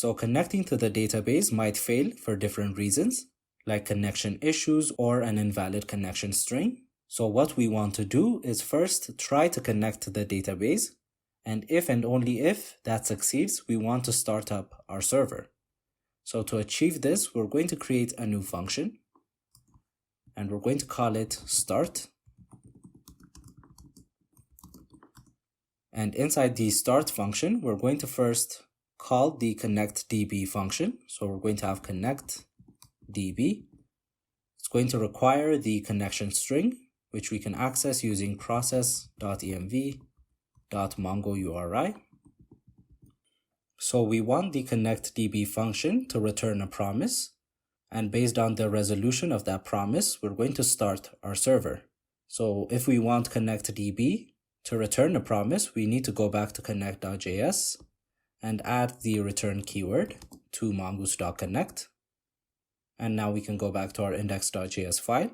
So connecting to the database might fail for different reasons, like connection issues or an invalid connection string. So what we want to do is first try to connect to the database, and if and only if that succeeds, we want to start up our server. So to achieve this, we're going to create a new function, and we're going to call it start. And inside the start function, we're going to first call the connectDB function. So we're going to have connectDB. It's going to require the connection string, which we can access using process.env.mongo_URI. So we want the connectDB function to return a promise, and based on the resolution of that promise, we're going to start our server. So if we want connectDB to return a promise, we need to go back to connect.js and add the return keyword to mongoose.connect. And now we can go back to our index.js file